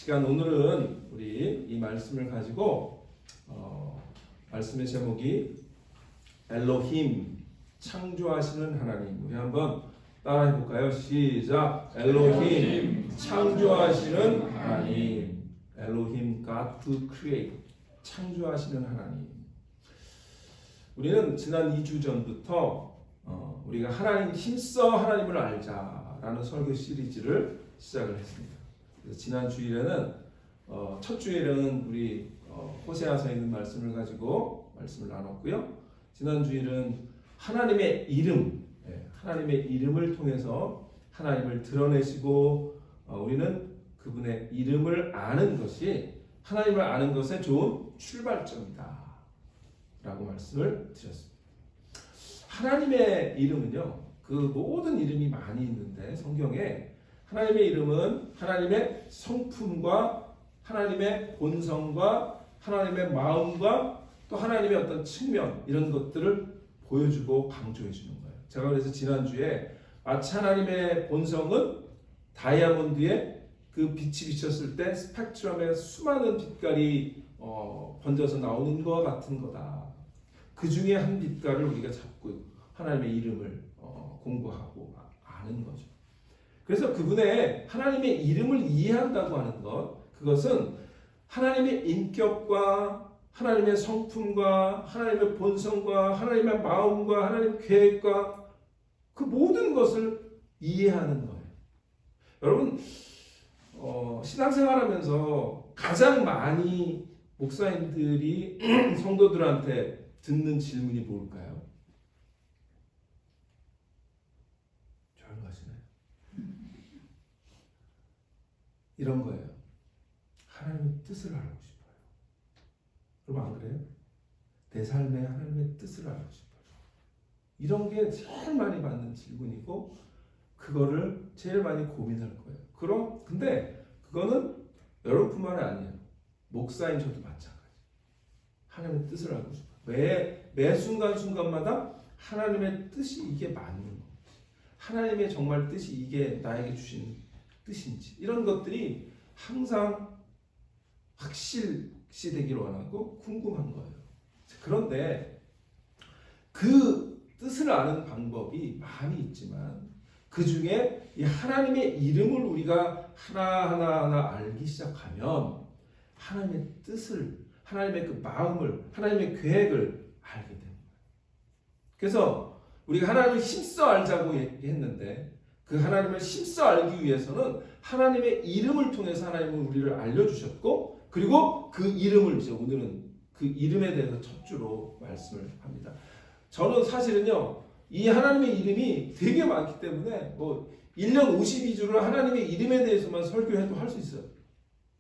시간 오늘은 우리 이 말씀을 가지고 말씀의 제목이 엘로힘, 창조하시는 하나님. 우리 한번 따라해 볼까요? 시작. 엘로힘, 창조하시는 하나님. 엘로힘, God to create. 창조하시는 하나님. 우리는 지난 2주 전부터 우리가 하나님 힘써 하나님을 알자라는 설교 시리즈를 시작을 했습니다. 그래서 지난 주일에는 첫 주일에는 우리 호세아서에 있는 말씀을 가지고 말씀을 나눴고요. 지난 주일은 하나님의 이름, 하나님의 이름을 통해서 하나님을 드러내시고 우리는 그분의 이름을 아는 것이 하나님을 아는 것의 좋은 출발점이다 라고 말씀을 드렸습니다. 하나님의 이름은요, 그 모든 이름이 많이 있는데 성경에 하나님의 이름은 하나님의 성품과 하나님의 본성과 하나님의 마음과 또 하나님의 어떤 측면, 이런 것들을 보여주고 강조해 주는 거예요. 제가 그래서 지난주에 마치 하나님의 본성은 다이아몬드에 그 빛이 비쳤을 때 스펙트럼의 수많은 빛깔이 번져서 나오는 것 같은 거다. 그 중에 한 빛깔을 우리가 잡고 하나님의 이름을 공부하고 아는 거죠. 그래서 그분의 하나님의 이름을 이해한다고 하는 것, 그것은 하나님의 인격과 하나님의 성품과 하나님의 본성과 하나님의 마음과 하나님의 계획과 그 모든 것을 이해하는 거예요. 여러분, 신앙생활하면서 가장 많이 목사님들이 성도들한테 듣는 질문이 뭘까요? 조용하시나요? 이런 거예요. 하나님의 뜻을 알고 싶어요. 여러분 안 그래요? 내 삶에 하나님의 뜻을 알고 싶어요. 이런 게 제일 많이 받는 질문이고 그거를 제일 많이 고민할 거예요. 근데 그거는 여러분뿐만이 아니에요. 목사인 저도 마찬가지. 하나님의 뜻을 알고 싶어요. 매 순간순간마다 하나님의 뜻이 이게 맞는 건지, 하나님의 정말 뜻이 이게 나에게 주신 뜻인지, 이런 것들이 항상 확실시 되기를 원하고 궁금한 거예요. 그런데 그 뜻을 아는 방법이 많이 있지만 그 중에 이 하나님의 이름을 우리가 하나하나 알기 시작하면 하나님의 뜻을, 하나님의 그 마음을, 하나님의 계획을 알게 됩니다. 그래서 우리가 하나님을 힘써 알자고 얘기했는데 그 하나님을 힘써 알기 위해서는 하나님의 이름을 통해서 하나님은 우리를 알려주셨고, 그리고 그 이름을 이제 오늘은 그 이름에 대해서 첫 주로 말씀을 합니다. 저는 사실은요, 이 하나님의 이름이 되게 많기 때문에 1년 52주를 하나님의 이름에 대해서만 설교해도 할 수 있어요.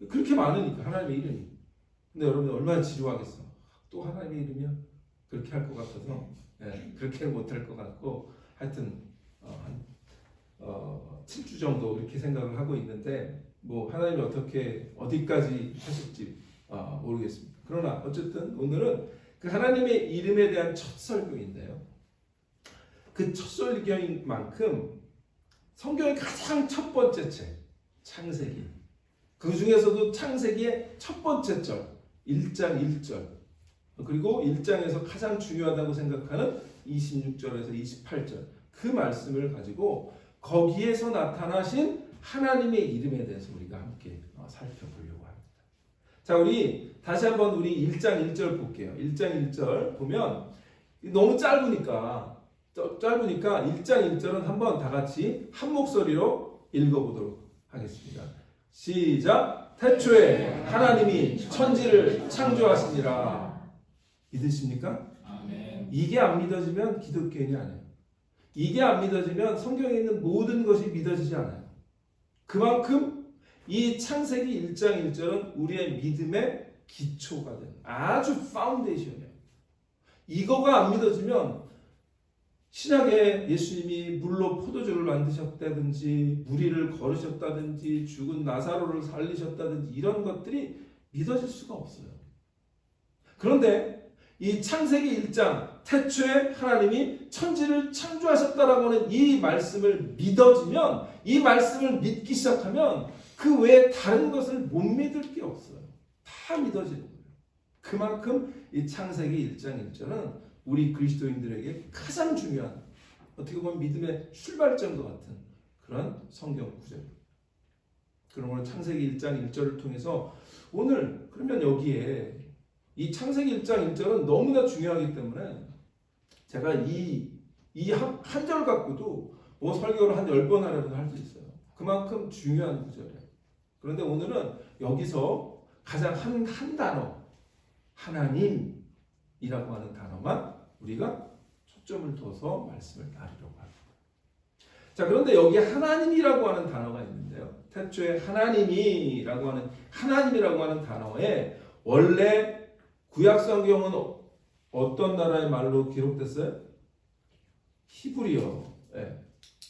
그렇게 많으니까 하나님의 이름이. 근데 여러분 얼마나 지루하겠어. 또 하나님의 이름이요? 그렇게 할 것 같아서 그렇게는 못할 것 같고, 하여튼 한 7주 정도 이렇게 생각을 하고 있는데 하나님이 어디까지 하실지 모르겠습니다. 그러나 어쨌든 오늘은 그 하나님의 이름에 대한 첫 설교인데요. 그 첫 설교인 만큼 성경의 가장 첫 번째 책, 창세기. 그 중에서도 창세기의 첫 번째 절, 1장 1절. 그리고 1장에서 가장 중요하다고 생각하는 26절에서 28절. 그 말씀을 가지고 거기에서 나타나신 하나님의 이름에 대해서 우리가 함께 살펴보려고 합니다. 자, 우리 다시 한번 우리 1장 1절 볼게요. 1장 1절 보면 너무 짧으니까 1장 1절은 한번 다 같이 한 목소리로 읽어보도록 하겠습니다. 시작! 태초에 하나님이 천지를 창조하시니라. 믿으십니까? 아멘. 이게 안 믿어지면 기독교인이 아니에요. 이게 안 믿어지면 성경에 있는 모든 것이 믿어지지 않아요. 그만큼 이 창세기 1장 1절은 우리의 믿음의 기초가 되는 아주 파운데이션이에요. 이거가 안 믿어지면 신약에 예수님이 물로 포도주를 만드셨다든지 무리를 걸으셨다든지 죽은 나사로를 살리셨다든지 이런 것들이 믿어질 수가 없어요. 그런데 이 창세기 1장 태초에 하나님이 천지를 창조하셨다라고 하는 이 말씀을 믿어지면, 이 말씀을 믿기 시작하면 그 외에 다른 것을 못 믿을 게 없어요. 다 믿어지는 거예요. 그만큼 이 창세기 1장 1절은 우리 그리스도인들에게 가장 중요한, 어떻게 보면 믿음의 출발점과 같은 그런 성경 구절입니다. 그러므로 창세기 1장 1절을 통해서 오늘 그러면 여기에 이 창세기 1장 1절은 너무나 중요하기 때문에 제가 이 한 절 갖고도 뭐 설교를 한 10번 하려도 할 수 있어요. 그만큼 중요한 구절이에요. 그런데 오늘은 여기서 가장 한 단어, 하나님이라고 하는 단어만 우리가 초점을 둬서 말씀을 나누려고 합니다. 자, 그런데 여기 하나님이라고 하는 단어가 있는데요. 태초에 하나님이라고 하는 단어에 원래 구약 성경은 어떤 나라의 말로 기록됐어요? 히브리어,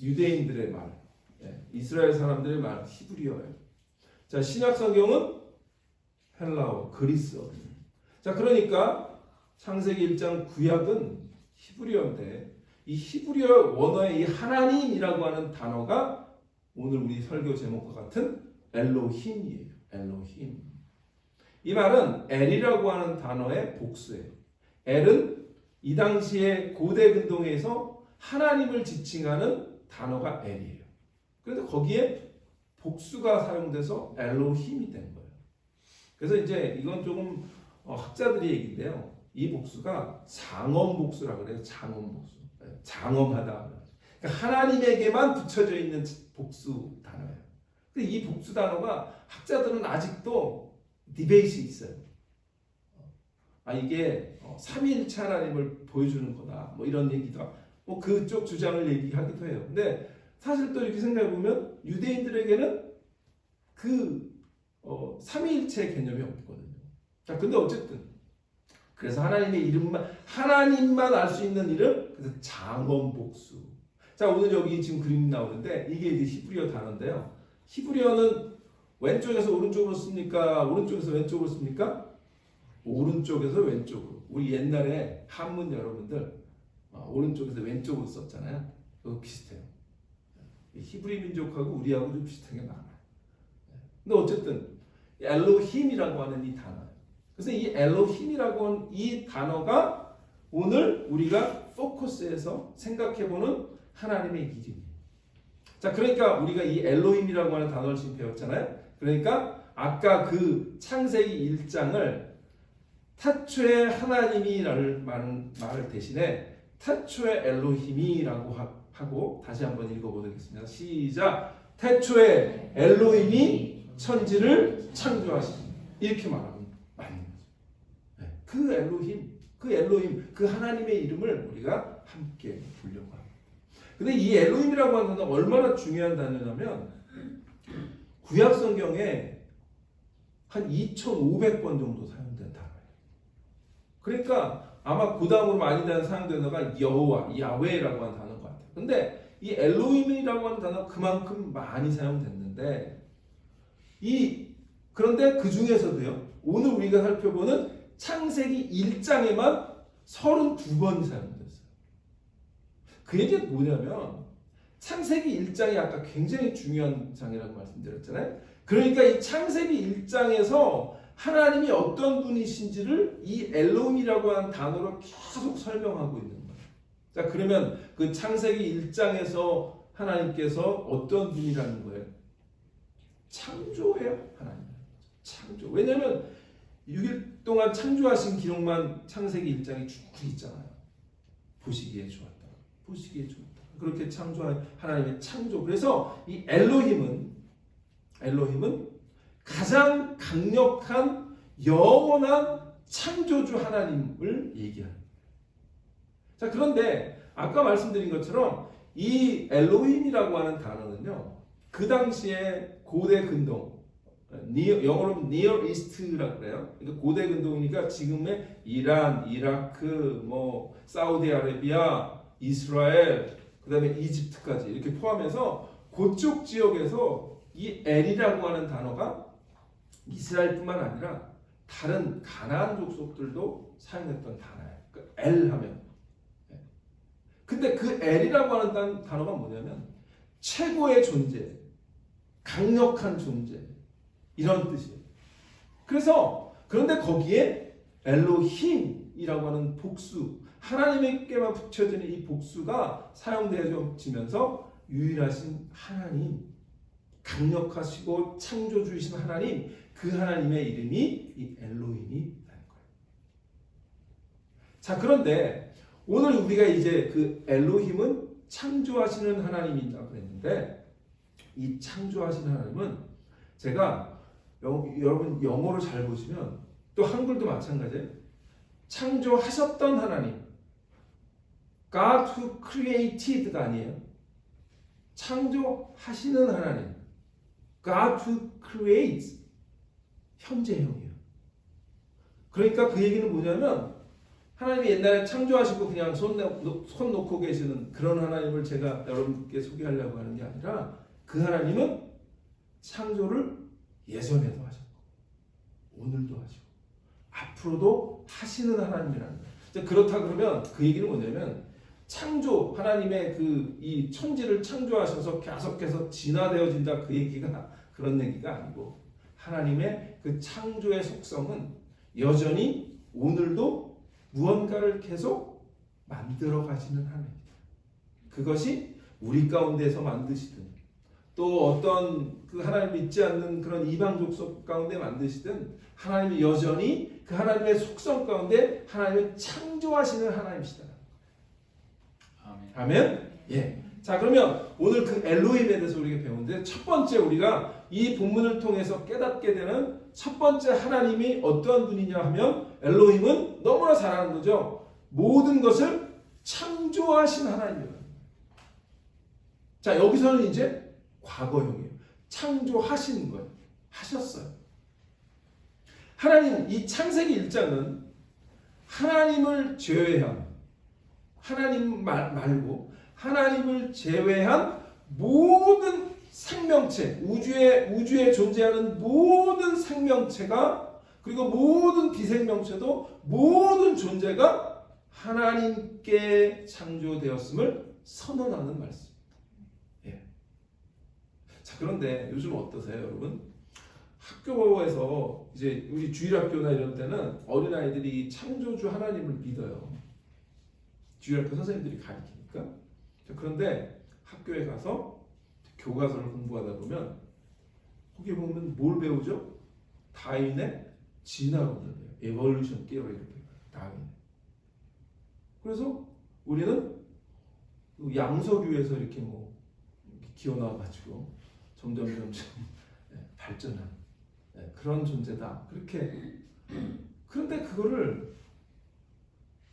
유대인들의 말, 이스라엘 사람들의 말, 히브리어예요. 자, 신약 성경은 헬라어, 그리스어. 자, 그러니까 창세기 1장 구약은 히브리어인데 이 히브리어 원어의 이 하나님이라고 하는 단어가 오늘 우리 설교 제목과 같은 엘로힘이에요. 엘로힘. 이 말은 엘이라고 하는 단어의 복수예요. 엘은 이 당시에 고대 근동에서 하나님을 지칭하는 단어가 엘이에요. 그런데 거기에 복수가 사용돼서 엘로힘이 된 거예요. 그래서 이제 이건 조금 학자들의 얘기인데요. 이 복수가 장엄 복수라고 그래요. 장엄 복수. 장엄하다. 그러니까 하나님에게만 붙여져 있는 복수 단어예요. 근데 이 복수 단어가 학자들은 아직도 디베이트이 있어요. 이게 삼위일체 하나님을 보여주는 거다. 뭐 이런 얘기도, 뭐 그쪽 주장을 얘기하기도 해요. 근데 사실 또 이렇게 생각해 보면 유대인들에게는 그 삼위일체 개념이 없거든요. 자, 근데 어쨌든 그래서 하나님의 이름만, 하나님만 알 수 있는 이름, 그래서 장엄복수. 자, 오늘 여기 지금 그림 나오는데 이게 이제 히브리어 단어인데요. 히브리어는 왼쪽에서 오른쪽으로 씁니까? 오른쪽에서 왼쪽으로 씁니까? 오른쪽에서 왼쪽으로. 우리 옛날에 한문 여러분들 오른쪽에서 왼쪽으로 썼잖아요. 그거 비슷해요. 히브리 민족하고 우리하고 좀 비슷한 게 많아요. 근데 어쨌든 엘로힘이라고 하는 이 단어예요. 그래서 이 엘로힘이라고 하는 이 단어가 오늘 우리가 포커스해서 생각해보는 하나님의 이름이에요. 자, 그러니까 우리가 이 엘로힘이라고 하는 단어를 지금 배웠잖아요. 그러니까 아까 그 창세기 1장을 태초에 하나님이라는 말을 대신에 태초에 엘로힘이라고 하고 다시 한번 읽어보겠습니다. 시작. 태초에 엘로힘이 천지를 창조하시니, 이렇게 말하면 맞는 거죠. 그 엘로힘, 그 하나님의 이름을 우리가 함께 부르려고 합니다. 근데 이 엘로힘이라고 하는 단어는 얼마나 중요한 단어냐면 구약 성경에 한 2,500번 정도 사용된 단어예요. 그러니까 아마 그 다음으로 많이 사용된 단어가 여호와, 야훼라고 하는 단어인 것 같아요. 근데 이 엘로힘이라고 하는 단어가 그만큼 많이 사용됐는데 그런데 그 중에서도요, 오늘 우리가 살펴보는 창세기 1장에만 32번이 사용됐어요. 그 얘기는 뭐냐면 창세기 1장이 아까 굉장히 중요한 장이라고 말씀드렸잖아요. 그러니까 이 창세기 1장에서 하나님이 어떤 분이신지를 이 엘로힘이라고 하는 단어로 계속 설명하고 있는 거예요. 자, 그러면 그 창세기 1장에서 하나님께서 어떤 분이라는 거예요? 창조예요, 하나님. 창조. 왜냐하면 6일 동안 창조하신 기록만 창세기 1장에 쭉 있잖아요. 보시기에 좋았다. 보시기에 좋다. 그렇게 창조한 하나님의 창조. 그래서 이 엘로힘은 가장 강력한 영원한 창조주 하나님을 얘기합니다. 자, 그런데 아까 말씀드린 것처럼 이 엘로힘이라고 하는 단어는요, 그 당시에 고대 근동, 영어로 Near East라고 그래요. 그러니까 고대 근동이니까 지금의 이란, 이라크, 사우디아라비아, 이스라엘, 그 다음에 이집트까지 이렇게 포함해서 그쪽 지역에서 이 엘이라고 하는 단어가 이스라엘뿐만 아니라 다른 가나안 족속들도 사용했던 단어예요. 그러니까 엘 하면. 근데 그 엘이라고 하는 단어가 뭐냐면 최고의 존재, 강력한 존재 이런 뜻이에요. 그래서 그런데 거기에 엘로힘이라고 하는 복수 하나님에게만 붙여지는 이 복수가 사용되어지면서 유일하신 하나님 강력하시고 창조주이신 하나님 그 하나님의 이름이 이 엘로힘이라는 거예요. 자 그런데 오늘 우리가 이제 그 엘로힘은 창조하시는 하나님이라고 그랬는데 이 창조하시는 하나님은 제가 여러분 영어로 잘 보시면 또 한글도 마찬가지예요. 창조하셨던 하나님 God who created가 아니에요. 창조하시는 하나님 God who creates 현재형이에요. 그러니까 그 얘기는 뭐냐면 하나님이 옛날에 창조하시고 그냥 손 놓고 계시는 그런 하나님을 제가 여러분께 소개하려고 하는 게 아니라 그 하나님은 창조를 예전에도 하셨고 오늘도 하시고 앞으로도 하시는 하나님이라는 거예요. 그렇다 그러면 그 얘기는 뭐냐면 창조 하나님의 그 이 천지를 창조하셔서 계속해서 진화되어진다 그 얘기가 그런 얘기가 아니고 하나님의 그 창조의 속성은 여전히 오늘도 무언가를 계속 만들어 가시는 하나님입니다. 그것이 우리 가운데서 만드시든 또 어떤 그 하나님 믿지 않는 그런 이방 족속 가운데 만드시든 하나님이 여전히 그 하나님의 속성 가운데 하나님을 창조하시는 하나님이시다. 아멘. 아멘. 예. 자 그러면 오늘 그 엘로힘에 대해서 우리가 배우는데 첫 번째 우리가 이 본문을 통해서 깨닫게 되는 첫 번째 하나님이 어떠한 분이냐 하면 엘로힘은 너무나 잘 아는 거죠. 모든 것을 창조하신 하나님이에요. 자 여기서는 이제 과거형이에요. 창조하신 거예요. 하셨어요. 하나님 이 창세기 1장은 하나님을 제외한 하나님 말고 하나님을 제외한 모든 생명체 우주에 존재하는 모든 생명체가 그리고 모든 비생명체도 모든 존재가 하나님께 창조되었음을 선언하는 말씀. 자 그런데 요즘 어떠세요, 여러분? 학교에서 이제 우리 주일학교나 이런 때는 어린아이들이 창조주 하나님을 믿어요. 주일학교 선생님들이 가르치니까. 자, 그런데 학교에 가서 교과서를 공부하다 보면 거기 보면 뭘 배우죠? 다윈의 진화론을 배워요. 에볼루션 티어리 이렇게 다윈. 그래서 우리는 양서류에서 이렇게 뭐 이렇게 기어나와가지고 점점 발전한 그런 존재다. 그렇게 그런데 그거를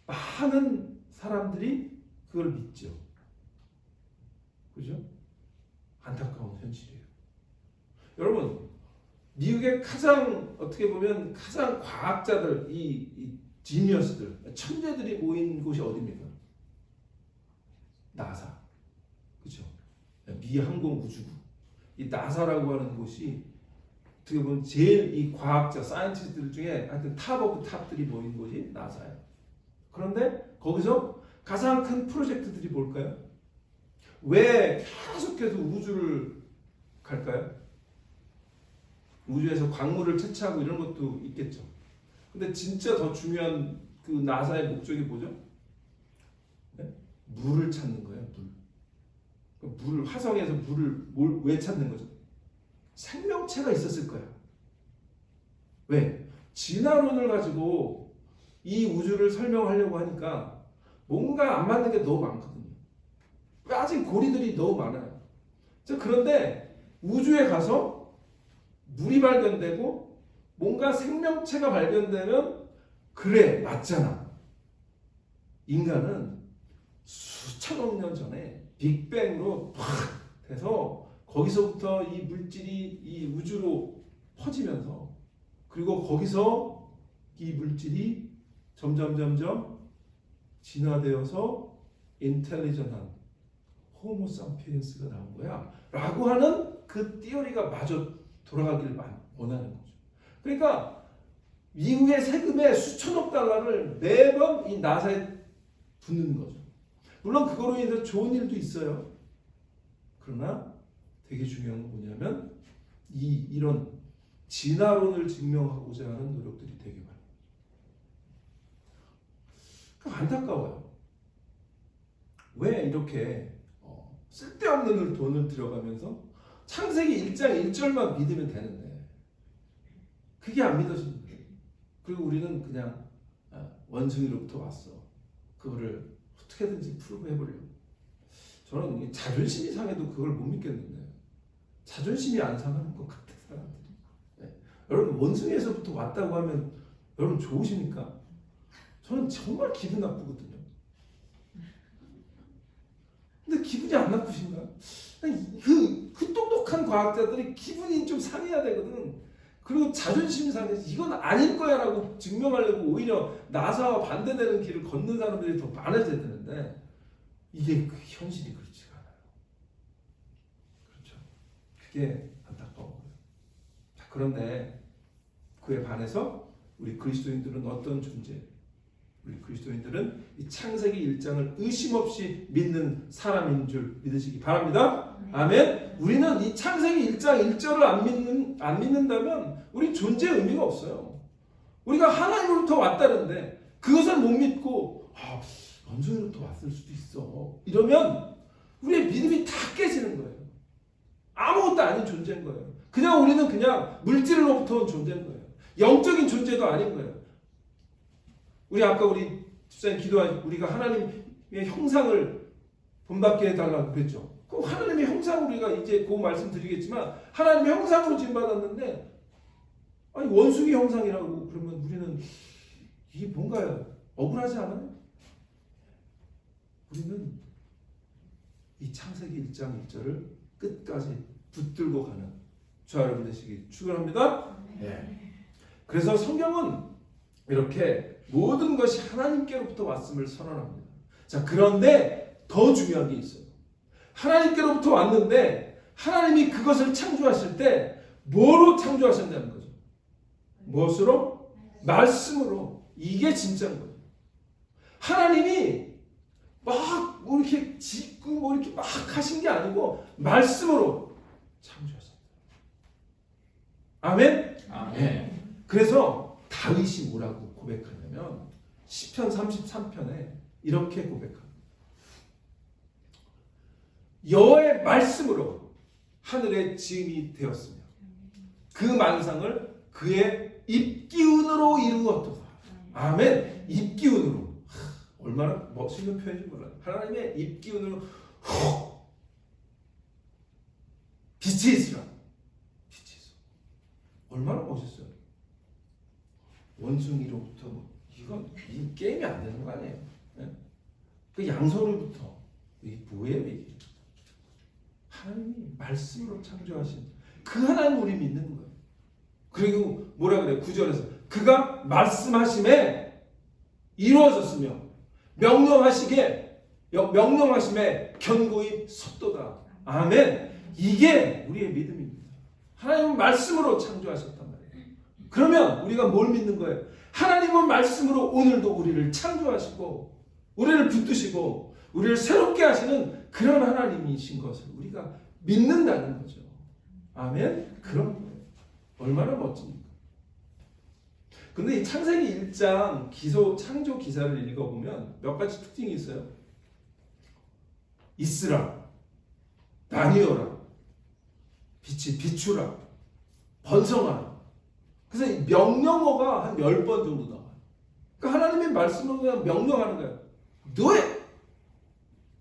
많은 사람들이 그걸 믿죠. 그죠? 안타까운 현실이에요. 여러분, 미국의 가장 어떻게 보면 가장 과학자들, 이 지니어스들, 천재들이 모인 곳이 어디입니까? 나사. 그죠? 미 항공우주국. 이 나사라고 하는 곳이 어떻게 보면 제일 이 과학자, 사이언티스트들 중에 하여튼 탑 오브 탑들이 모인 곳이 나사예요. 그런데 거기서 가장 큰 프로젝트들이 뭘까요? 왜 계속해서 우주를 갈까요? 우주에서 광물을 채취하고 이런 것도 있겠죠. 근데 진짜 더 중요한 그 나사의 목적이 뭐죠? 네? 물을 찾는 거예요. 물. 화성에서 물을 왜 찾는 거죠? 생명체가 있었을 거야. 왜? 진화론을 가지고 이 우주를 설명하려고 하니까 뭔가 안 맞는 게 너무 많거든요. 빠진 고리들이 너무 많아요. 그런데 우주에 가서 물이 발견되고 뭔가 생명체가 발견되면 그래, 맞잖아. 인간은 수천억 년 전에 빅뱅으로 팍 돼서 거기서부터 이 물질이 이 우주로 퍼지면서 그리고 거기서 이 물질이 점점 진화되어서 인텔리전한 호모사피엔스가 나온 거야 라고 하는 그 티어리가 마저 돌아가기를 원하는 거죠. 그러니까 미국의 세금의 수천억 달러를 매번 이 나사에 붓는 거죠. 물론 그거로 인해서 좋은 일도 있어요. 그러나 되게 중요한 건 뭐냐면 이런 진화론을 증명하고자 하는 노력들이 되게 많아요. 안타까워요. 왜 이렇게 쓸데없는 돈을 들여가면서 창세기 1장 1절만 믿으면 되는데 그게 안 믿어지는 거예요. 그리고 우리는 그냥 원숭이로부터 왔어. 그거를 어떻게든지 풀고 해보려고. 저는 자존심이 상해도 그걸 못 믿겠는데 자존심이 안 상하는 것 같아 사람들이. 네. 여러분 원숭이에서부터 왔다고 하면 여러분 좋으십니까? 저는 정말 기분 나쁘거든요. 근데 기분이 안 나쁘신가? 그 똑똑한 과학자들이 기분이 좀 상해야 되거든. 그리고 자존심 상해서 이건 아닐 거야 라고 증명하려고 오히려 나사와 반대되는 길을 걷는 사람들이 더 많아져야 되는데 이게 그 현실이 그렇지가 않아요. 그렇죠. 그게 안타까워요. 자, 그런데 그에 반해서 우리 그리스도인들은 어떤 존재? 우리 그리스도인들은 이 창세기 1장을 의심 없이 믿는 사람인 줄 믿으시기 바랍니다. 아멘. 우리는 이 창세기 1장 1절을 안 믿는다면 우리 존재의 의미가 없어요. 우리가 하나님으로부터 왔다는데 그것을 못 믿고 원숭이로부터 왔을 수도 있어. 이러면 우리의 믿음이 다 깨지는 거예요. 아무것도 아닌 존재인 거예요. 그냥 우리는 그냥 물질로부터 온 존재인 거예요. 영적인 존재도 아닌 거예요. 아까 우리 집사님 기도할 우리가 하나님의 형상을 본받게 해달라고 그랬죠. 그럼 하나님의 형상 우리가 이제 그 말씀 드리겠지만 하나님의 형상으로 지음받았는데 아니 원숭이 형상이라고 그러면 우리는 이게 뭔가 억울하지 않아요? 우리는 이 창세기 1장 1절을 끝까지 붙들고 가는 저와 여러분 되시기 축원합니다. 네. 그래서 성경은 이렇게 모든 것이 하나님께로부터 왔음을 선언합니다. 자, 그런데 더 중요한 게 있어요. 하나님께로부터 왔는데 하나님이 그것을 창조하실 때 뭐로 창조하셨냐는 거죠. 무엇으로? 말씀으로. 이게 진짜인 거예요. 하나님이 막 이렇게 짓고 이렇게 막 하신 게 아니고 말씀으로 창조하셨다. 아멘? 아멘. 그래서 다윗이 뭐라고 고백하냐면 시편 33편에 이렇게 고백합니다. 여호와의 말씀으로 하늘의 지음이 되었으며 그 만상을 그의 입기운으로 이루었도다. 아멘. 입기운으로. 얼마나 멋있는 표현인지 몰라요. 하나님의 입기운으로 빛이 있으라. 빛이 있어. 얼마나 멋있어요. 원숭이로부터 이건 이 게임이 안 되는 거 아니에요? 네? 그 양서류부터 이게 뭐예요 이게? 하나님이 말씀으로 창조하신 그 하나님 우리 믿는 거예요. 그리고 뭐라 그래요? 9절에서 그가 말씀하심에 이루어졌으며 명령하심에 견고히 섰도다. 아멘. 이게 우리의 믿음입니다. 하나님은 말씀으로 창조하셨단 말이에요. 그러면 우리가 뭘 믿는 거예요? 하나님은 말씀으로 오늘도 우리를 창조하시고 우리를 붙드시고 우리를 새롭게 하시는 그런 하나님이신 것을 우리가 믿는다는 거죠. 아멘. 그런 거예요. 얼마나 멋집니까? 근데 이 창세기 1장 창조 기사를 읽어보면 몇 가지 특징이 있어요. 있으라, 나뉘어라, 빛이 비추라, 번성하라. 그래서 이 명령어가 한 10번 정도 나와요. 그러니까 하나님의 말씀으로 그냥 명령하는 거예요. Do it!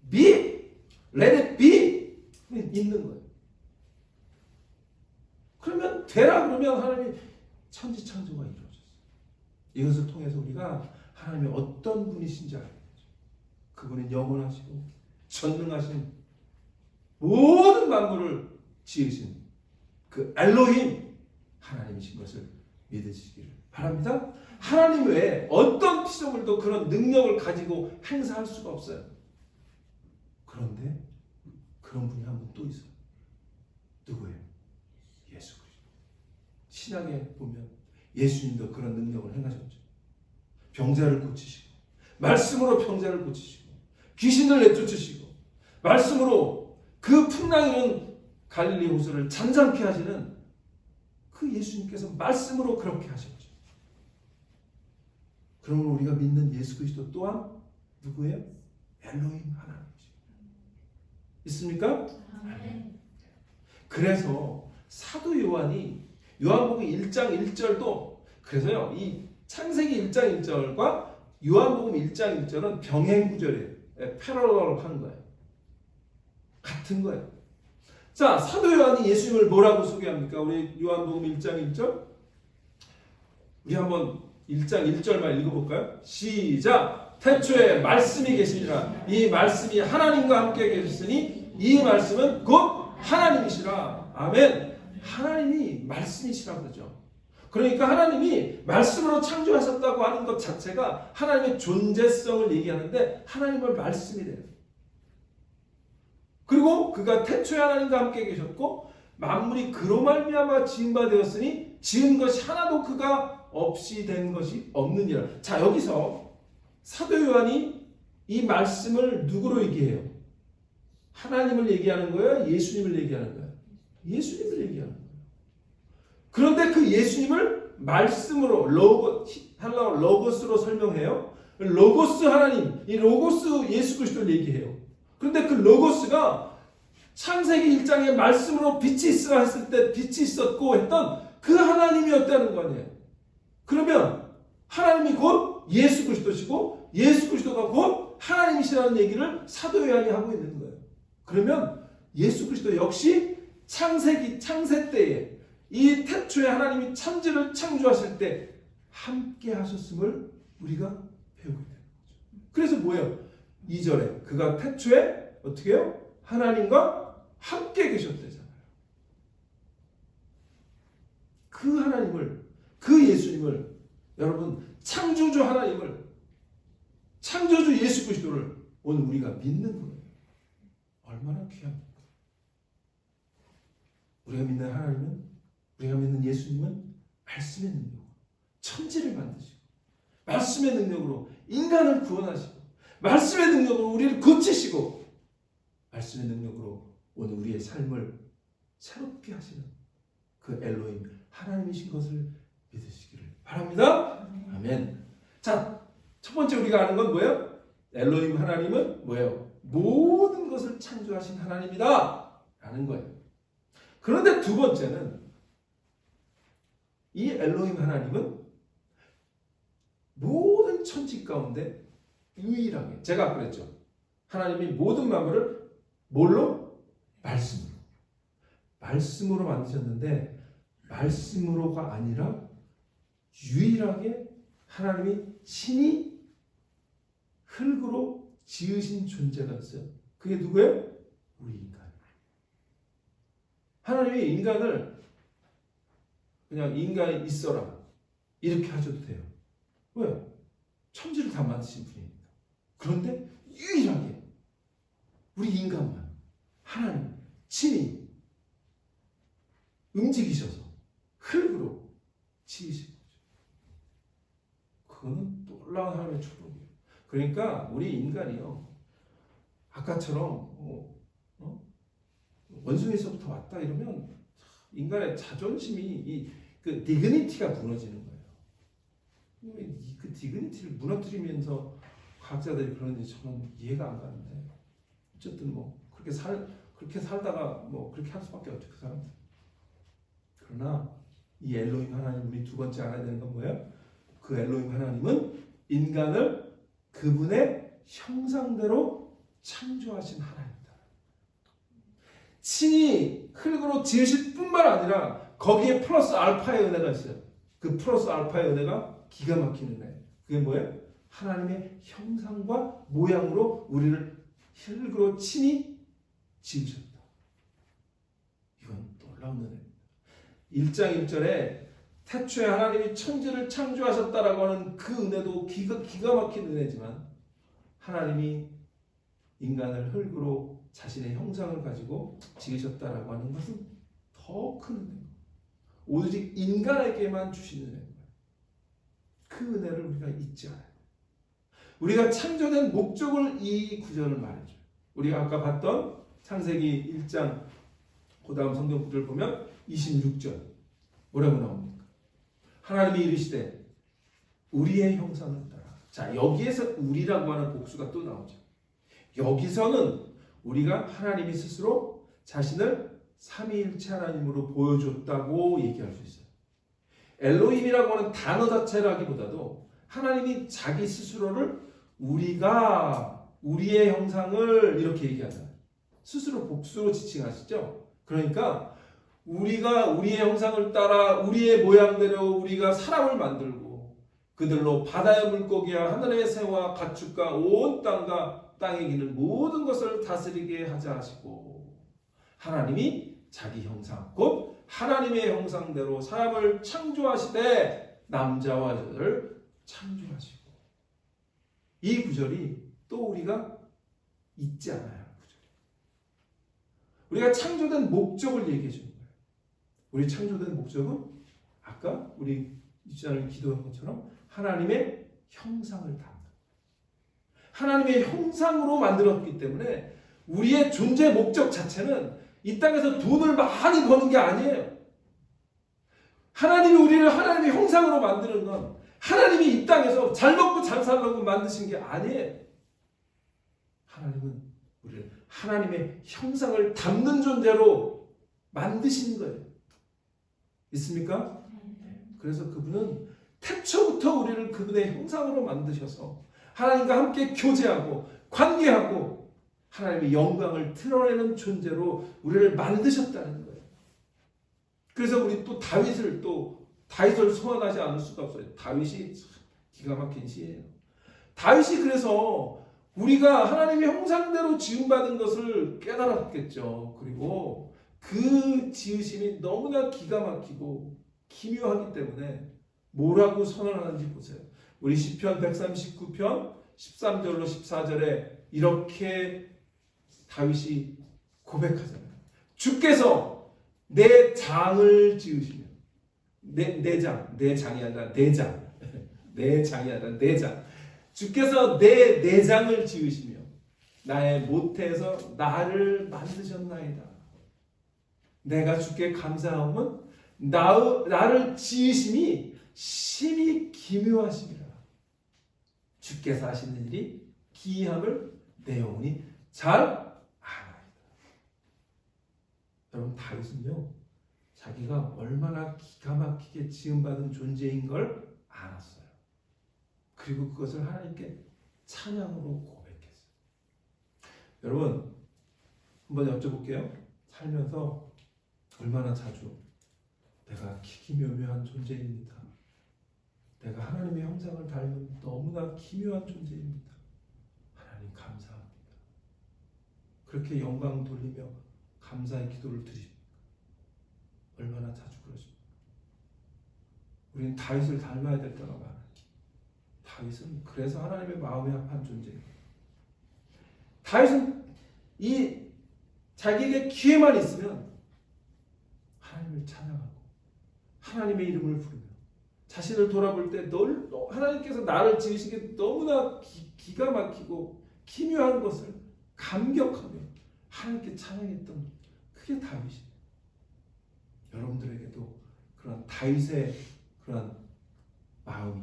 Be! Let it be! 있는 거예요. 그러면 되라 그러면 하나님이 천지창조가 이루어졌어요. 이것을 통해서 우리가 하나님이 어떤 분이신지 알게 되죠. 그분은 영원하시고 전능하신 모든 만물을 지으신 그 엘로힘 하나님이신 것을 믿으시기를 바랍니다. 하나님 외에 어떤 피조물도 그런 능력을 가지고 행사할 수가 없어요. 그런데 그런 분이 한 분 또 있어요. 누구예요? 예수 그리스도. 신약에 보면 예수님도 그런 능력을 행하셨죠. 병자를 고치시고 말씀으로 병자를 고치시고 귀신을 내쫓으시고 말씀으로 그 풍랑이는 갈릴리 호수를 잔잔케 하시는 그 예수님께서 말씀으로 그렇게 하셨죠. 그러면 우리가 믿는 예수 그리스도 또한 누구예요? 엘로힘 하나님이죠. 있습니까? 아멘. 그래서 사도 요한이 요한복음 1장 1절도 그래서요. 이 창세기 1장 1절과 요한복음 1장 1절은 병행 구절이에요. 패러럴한 거예요. 같은 거예요. 자, 사도 요한이 예수님을 뭐라고 소개합니까? 우리 요한복음 1장 1절 우리 한번 1장 1절만 읽어볼까요? 시작! 태초에 말씀이 계시니라. 이 말씀이 하나님과 함께 계셨으니 이 말씀은 곧 하나님이시라. 아멘. 하나님이 말씀이시라 그러죠. 그러니까 하나님이 말씀으로 창조하셨다고 하는 것 자체가 하나님의 존재성을 얘기하는데 하나님을 말씀이래요. 그리고 그가 태초에 하나님과 함께 계셨고 만물이 그로 말미암아 지은 바 되었으니 지은 것이 하나도 그가 없이 된 것이 없느니라. 자, 여기서 사도 요한이 이 말씀을 누구로 얘기해요? 하나님을 얘기하는 거예요? 예수님을 얘기하는 거예요? 예수님을 얘기하는 거예요. 그런데 그 예수님을 말씀으로 로고스로 설명해요. 로고스 하나님, 이 로고스 예수 그리스도를 얘기해요. 그런데 그 로고스가 창세기 1장에 말씀으로 빛이 있으라 했을 때 빛이 있었고 했던 그 하나님이었다는 거 아니에요. 그러면 하나님이 곧 예수 그리스도시고 예수 그리스도가 곧 하나님이시라는 얘기를 사도 요한이 하고 있는 거예요. 그러면 예수 그리스도 역시 창세 때에 이 태초에 하나님이 천지를 창조하실 때 함께 하셨음을 우리가 배우게 되는 거죠. 그래서 뭐예요? 2절에 그가 태초에 어떻게 해요? 하나님과 함께 계셨대잖아요. 그 하나님을, 그 예수님을, 여러분 창조주 하나님을, 창조주 예수 그리스도를 오늘 우리가 믿는 거예요. 얼마나 귀합니까? 우리가 믿는 하나님은, 우리가 믿는 예수님은 말씀의 능력으로 천지를 만드시고 말씀의 능력으로 인간을 구원하시고 말씀의 능력으로 우리를 고치시고 말씀의 능력으로 오늘 우리의 삶을 새롭게 하시는 그 엘로힘 하나님이신 것을 믿으시기를 바랍니다. 아멘. 자, 첫 번째 우리가 아는 건 뭐예요? 엘로힘 하나님은 뭐예요? 모든 것을 창조하신 하나님이다 라는 거예요. 그런데 두 번째는 이 엘로힘 하나님은 모든 천지 가운데 유일하게, 제가 아까 그랬죠. 하나님이 모든 만물을 뭘로? 말씀으로 만드셨는데 말씀으로가 아니라 유일하게 하나님이 친히 흙으로 지으신 존재가 있어요. 그게 누구예요? 우리 인간. 하나님이 인간을 그냥 인간이 있어라 이렇게 하셔도 돼요. 왜? 천지를 다 만드신 분이니까. 그런데 유일하게 우리 인간만 하나님 친히 움직이셔서 흙으로 지으신 거죠. 그거는 놀라운 하나님의 축복이에요. 그러니까 우리 인간이요, 아까처럼 원숭이에서부터 왔다 이러면 인간의 자존심이 그 디그니티가 무너지는 거예요. 그 디그니티를 무너뜨리면서 과학자들이 그러는지 저는 이해가 안 가는데, 어쨌든 뭐 그렇게 살다가 뭐 그렇게 할 수밖에 없죠, 그 사람들. 그러나 이 엘로힘 하나님, 우리 두 번째 알아야 되는 건 뭐예요? 그 엘로힘 하나님은 인간을 그분의 형상대로 창조하신 하나님이다. 친히 흙으로 지으실 뿐만 아니라 거기에 플러스 알파의 은혜가 있어요. 그 플러스 알파의 은혜가 기가 막힌 은혜. 그게 뭐예요? 하나님의 형상과 모양으로 우리를 흙으로 친히 지으셨다. 이건 놀라운 은혜입니다. 1장 1절에 태초에 하나님이 천지를 창조하셨다라고 하는 그 은혜도 기가 막힌 은혜지만, 하나님이 인간을 흙으로 자신의 형상을 가지고 지으셨다라고 하는 것은 더 큰 은혜입니다. 오직 인간에게만 주시는 은혜입니다. 그 은혜를 우리가 잊지 않아요. 우리가 창조된 목적을 이 구절을 말해줘요. 우리가 아까 봤던 창세기 1장 그 다음 성경 구절 보면 26절 뭐라고 나옵니까? 하나님이 이르시되 우리의 형상을 따라. 자, 여기에서 우리라고 하는 복수가 또 나오죠. 여기서는 우리가 하나님이 스스로 자신을 삼위일체 하나님으로 보여줬다고 얘기할 수 있어요. 엘로힘이라고 하는 단어 자체라기보다도 하나님이 자기 스스로를 우리가 우리의 형상을 이렇게 얘기하잖아요. 스스로 복수로 지칭하시죠. 그러니까 우리가 우리의 형상을 따라 우리의 모양대로 우리가 사람을 만들고 그들로 바다의 물고기와 하늘의 새와 가축과 온 땅과 땅에 기는 모든 것을 다스리게 하자 하시고, 하나님이 자기 형상 곧 하나님의 형상대로 사람을 창조하시되 남자와 여자를 창조하시고. 이 구절이 또 우리가 잊지 않아요. 우리가 창조된 목적을 얘기해 주는 거예요. 우리 창조된 목적은 아까 우리 이전에 기도한 것처럼 하나님의 형상을 담는, 하나님의 형상으로 만들었기 때문에 우리의 존재 목적 자체는 이 땅에서 돈을 많이 버는 게 아니에요. 하나님이 우리를 하나님의 형상으로 만드는 건 하나님이 이 땅에서 잘 먹고 잘 살려고 만드신 게 아니에요. 하나님은 우리를 하나님의 형상을 담는 존재로 만드신 거예요. 있습니까? 그래서 그분은 태초부터 우리를 그분의 형상으로 만드셔서 하나님과 함께 교제하고 관계하고 하나님의 영광을 드러내는 존재로 우리를 만드셨다는 거예요. 그래서 우리 또 다윗을 소환하지 않을 수가 없어요. 다윗이 기가 막힌 시예요. 다윗이 그래서 우리가 하나님의 형상대로 지음받은 것을 깨달았겠죠. 그리고 그 지으심이 너무나 기가 막히고 기묘하기 때문에 뭐라고 선언하는지 보세요. 우리 시편 139편 13절로 14절에 이렇게 다윗이 고백하잖아요. 주께서 내 장을 지으시며 내 장이 아니라 내 장이 아니라 내 장. 주께서 내 내장을 지으시며 나의 모태에서 나를 만드셨나이다. 내가 주께 감사함은 나를 지으심이 심히 기묘하심이라. 주께서 하시는 일이 기이함을 내 영혼이 잘 아나이다. 여러분, 다윗은요 자기가 얼마나 기가 막히게 지음받은 존재인 걸 알았어요. 그리고 그것을 하나님께 찬양으로 고백했어요. 여러분, 한번 여쭤볼게요. 살면서 얼마나 자주 내가 기기묘묘한 존재입니다. 내가 하나님의 형상을 닮은 너무나 기묘한 존재입니다. 하나님 감사합니다. 그렇게 영광 돌리며 감사의 기도를 드립니다. 얼마나 자주 그러십니까? 우리는 다윗을 닮아야 될 때가 많아요. 다윗은 그래서 하나님의 마음에 합한 존재예요. 다윗은 이 자기에게 기회만 있으면 하나님을 찬양하고 하나님의 이름을 부르며 자신을 돌아볼 때 하나님께서 나를 지으시기에 너무나 기가 막히고 기묘한 것을 감격하며 하나님께 찬양했던 그게 다윗이에요. 여러분들에게도 그런 다윗의 그런 마음이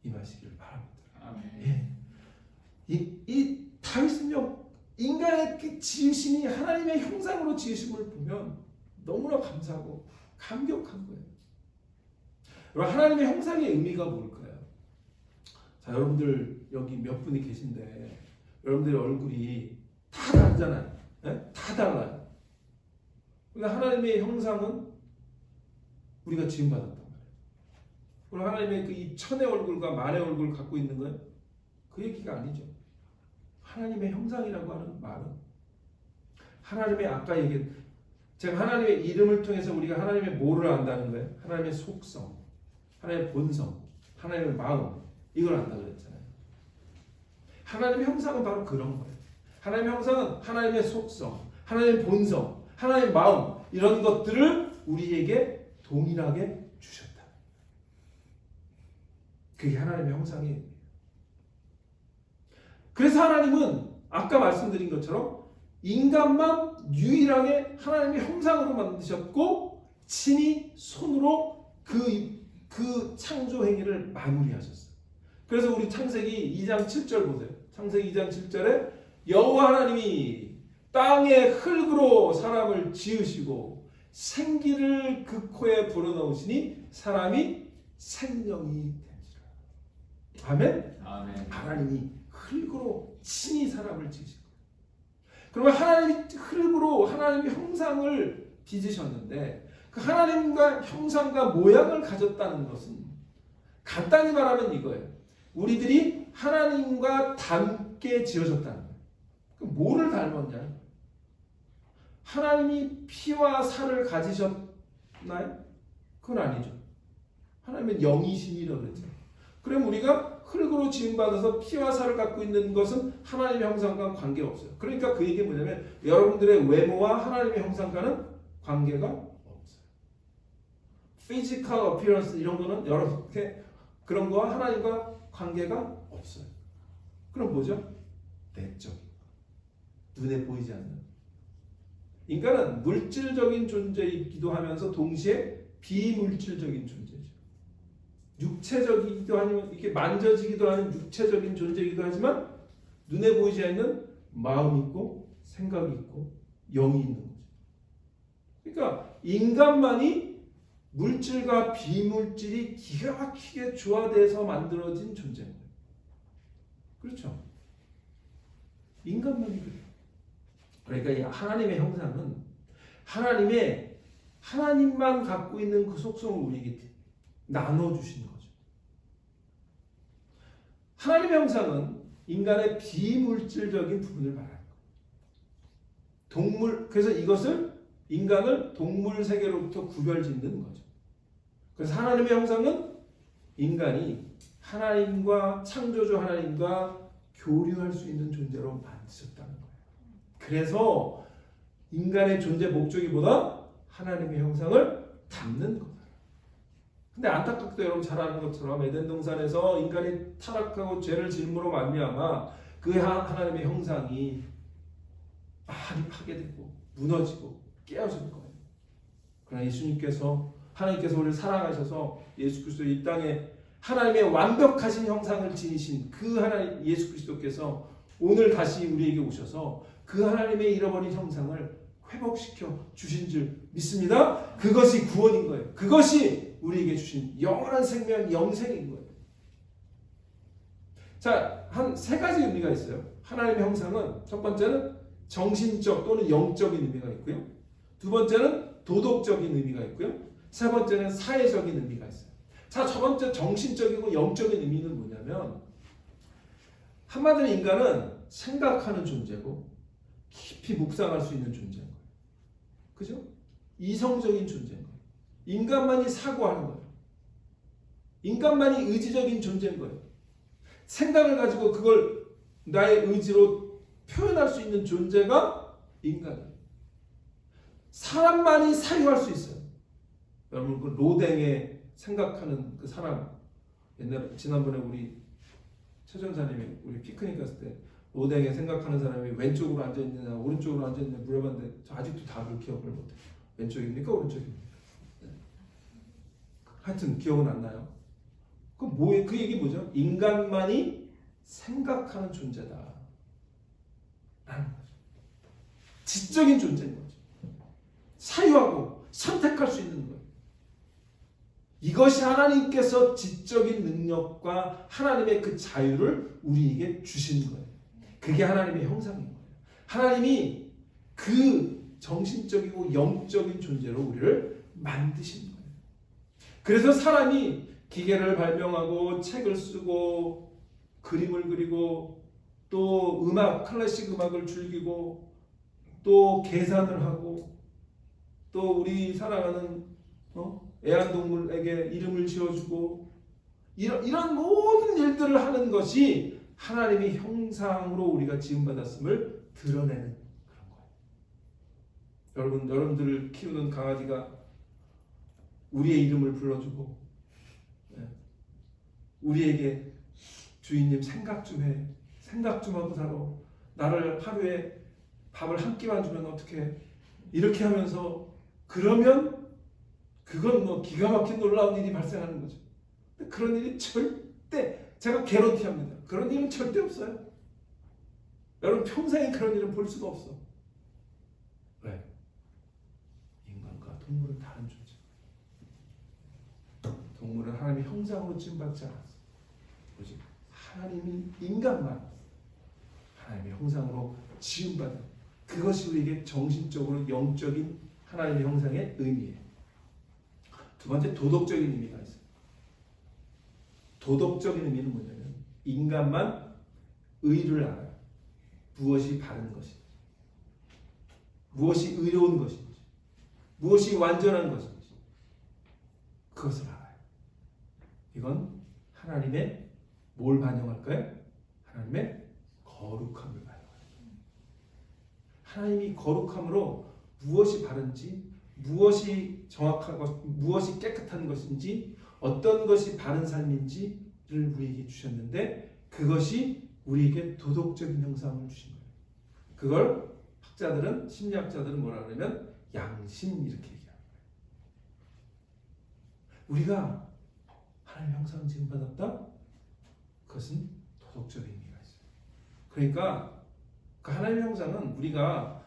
임하시기를 바랍니다. 예. 이 다윗은요 인간의 그 지으심이 하나님의 형상으로 지으심을 보면 너무나 감사하고 감격한 거예요. 여러분, 하나님의 형상의 의미가 뭘까요? 자, 여러분들 여기 몇 분이 계신데 여러분들의 얼굴이 다 다르잖아요. 네? 다 달라요. 그러니까 하나님의 형상은 우리가 지음받았단 말이에요. 그럼 하나님의 그 이 천의 얼굴과 만의 얼굴을 갖고 있는 건 그 얘기가 아니죠. 하나님의 형상이라고 하는 말은 하나님의 아까 얘기한 제가 하나님의 이름을 통해서 우리가 하나님의 뭐를 안다는 거예요? 하나님의 속성, 하나님의 본성, 하나님의 마음, 이걸 안다고 그랬잖아요. 하나님의 형상은 바로 그런 거예요. 하나님의 형상은 하나님의 속성, 하나님의 본성, 하나님의 마음, 이런 것들을 우리에게 동일하게 주셨다. 그게 하나님의 형상이에요. 그래서 하나님은 아까 말씀드린 것처럼 인간만 유일하게 하나님의 형상으로 만드셨고 친히 손으로 그 창조 행위를 마무리하셨어요. 그래서 우리 창세기 2장 7절 보세요. 창세기 2장 7절에 여호와 하나님이 땅의 흙으로 사람을 지으시고 생기를 그 코에 불어넣으시니 사람이 생명이 되니라. 아멘? 아멘. 하나님이 흙으로 친히 사람을 지으신 거예요. 그러면 하나님이 흙으로 하나님의 형상을 빚으셨는데 그 하나님과 형상과 모양을 가졌다는 것은 간단히 말하면 이거예요. 우리들이 하나님과 닮게 지어졌다는 거예요. 그럼 뭐를 닮았냐? 하나님이 피와 살을 가지셨나요? 그건 아니죠. 하나님은 영이심이라고 그랬죠. 그럼 우리가 흙으로 지음받아서 피와 살을 갖고 있는 것은 하나님의 형상과는 관계없어요. 그러니까 그 얘기는 뭐냐면 여러분들의 외모와 하나님의 형상과는 관계가 없어요. Physical appearance 이런 거는 여러분께 그런 거와 하나님과 관계가 없어요. 그럼 뭐죠? 내적. 눈에 보이지 않는. 인간은 물질적인 존재이기도 하면서 동시에 비물질적인 존재죠. 육체적이기도 하면 이렇게 만져지기도 하는 육체적인 존재이기도 하지만 눈에 보이지 않는 마음이 있고 생각이 있고 영이 있는 거죠. 그러니까 인간만이 물질과 비물질이 기가 막히게 조화돼서 만들어진 존재인 거예요. 그렇죠? 인간만이 그래요. 그러니까 이 하나님의 형상은 하나님만 갖고 있는 그 속성을 우리에게 나눠주신 거죠. 하나님의 형상은 인간의 비물질적인 부분을 말하는 거예요. 그래서 이것을 인간을 동물 세계로부터 구별짓는 거죠. 그래서 하나님의 형상은 인간이 하나님과 창조주 하나님과 교류할 수 있는 존재로 만드셨다는 거예요. 그래서 인간의 존재 목적이보다 하나님의 형상을 담는 거다. 근데 안타깝게도 여러분 잘 아는 것처럼 에덴 동산에서 인간이 타락하고 죄를 지음으로 말미암아 그 하나님의 형상이 많이 파괴되고 무너지고 깨어질 거예요. 그러나 하나님께서 우리를 사랑하셔서 예수 그리스도 이 땅에 하나님의 완벽하신 형상을 지니신 그 하나님 예수 그리스도께서 오늘 다시 우리에게 오셔서 그 하나님의 잃어버린 형상을 회복시켜 주신 줄 믿습니다. 그것이 구원인 거예요. 그것이 우리에게 주신 영원한 생명, 영생인 거예요. 자, 한 세 가지 의미가 있어요. 하나님의 형상은 첫 번째는 정신적 또는 영적인 의미가 있고요. 두 번째는 도덕적인 의미가 있고요. 세 번째는 사회적인 의미가 있어요. 자, 첫 번째 정신적이고 영적인 의미는 뭐냐면 한마디로 인간은 생각하는 존재고 깊이 묵상할 수 있는 존재인 거예요. 그죠? 이성적인 존재인 거예요. 인간만이 사고하는 거예요. 인간만이 의지적인 존재인 거예요. 생각을 가지고 그걸 나의 의지로 표현할 수 있는 존재가 인간이에요. 사람만이 사유할 수 있어요. 여러분 그 로댕에 생각하는 그 사람 지난번에 우리 최 전사님이 우리 피크닉 갔을 때 로댕에 생각하는 사람이 왼쪽으로 앉아있느냐 오른쪽으로 앉아있느냐 물어봤는데 저 아직도 답을 기억을 못해요. 왼쪽입니까 오른쪽입니까? 네. 하여튼 기억은 안 나요. 그 얘기 뭐죠? 인간만이 생각하는 존재다 라는 거죠. 지적인 존재인 거죠. 사유하고 선택할 수 있는 거예요. 이것이 하나님께서 지적인 능력과 하나님의 그 자유를 우리에게 주신 거예요. 그게 하나님의 형상인 거예요. 하나님이 그 정신적이고 영적인 존재로 우리를 만드신 거예요. 그래서 사람이 기계를 발명하고 책을 쓰고 그림을 그리고 또 클래식 음악을 즐기고 또 계산을 하고 또 우리 사랑하는 애완동물에게 이름을 지어주고 이런 모든 일들을 하는 것이 하나님의 형상으로 우리가 지음받았음을 드러내는 그런 거예요. 여러분들을 키우는 강아지가 우리의 이름을 불러주고 우리에게 주인님 생각 좀 해. 생각 좀 하고 살아. 나를 하루에 밥을 한 끼만 주면 어떡해. 이렇게 하면서 그러면 그건 뭐 기가 막힌 놀라운 일이 발생하는 거죠. 근데 그런 일이 절대, 제가 개런티합니다. 그런 일은 절대 없어요. 여러분 평생에 그런 일은 볼 수가 없어. 왜? 인간과 동물은 다른 존재. 동물은 하나님의 형상으로 지음받지 않았어. 오직 하나님이 인간만 하나님의 형상으로 지음받은, 그것이 우리에게 정신적으로 영적인 하나님의 형상의 의미예요. 두 번째, 도덕적인 의미가 있어요. 도덕적인 의미는 뭐냐면 인간만 의를 알아요. 무엇이 바른 것인지, 무엇이 의로운 것인지, 무엇이 완전한 것인지 그것을 알아요. 이건 하나님의 뭘 반영할까요? 하나님의 거룩함을 반영해요. 하나님이 거룩함으로 무엇이 바른지, 무엇이 정확한 것, 무엇이 깨끗한 것인지, 어떤 것이 바른 삶인지를 우리에게 주셨는데, 그것이 우리에게 도덕적인 형상을 주신 거예요. 그걸 학자들은, 심리학자들은 뭐라 그러면 양심 이렇게 얘기하는 거예요. 우리가 하나님의 형상을 지음받았다? 그것은 도덕적인 의미가 있어요. 그러니까 그 하나님의 형상은 우리가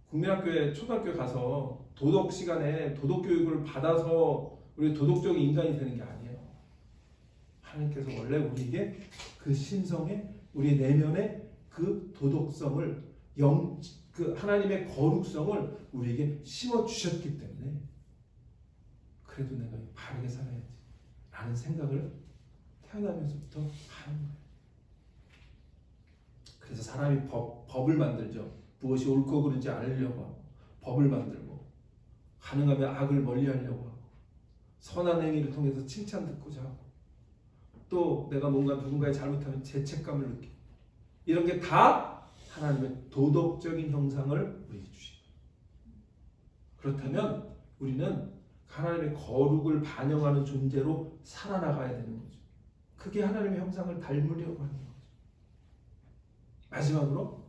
국민학교에 초등학교에 가서 도덕 시간에 도덕 교육을 받아서 우리 도덕적인 인간이 되는 게 아니에요. 하나님께서 원래 우리에게 그 신성에, 우리 내면의 그 도덕성을, 그 하나님의 거룩성을 우리에게 심어 주셨기 때문에 그래도 내가 바르게 살아야지 라는 생각을 태어나면서부터 하는 거예요. 그래서 사람이 법을 만들죠. 무엇이 옳고 그른지 알려고 하고, 법을 만들고, 가능하면 악을 멀리하려고 하고, 선한 행위를 통해서 칭찬 듣고자 하고, 또 내가 뭔가 누군가의 잘못하면 죄책감을 느끼고, 이런 게 다 하나님의 도덕적인 형상을 우리에게 주신 거예요. 그렇다면 우리는 하나님의 거룩을 반영하는 존재로 살아나가야 되는 거죠. 그게 하나님의 형상을 닮으려고 하는 거죠. 마지막으로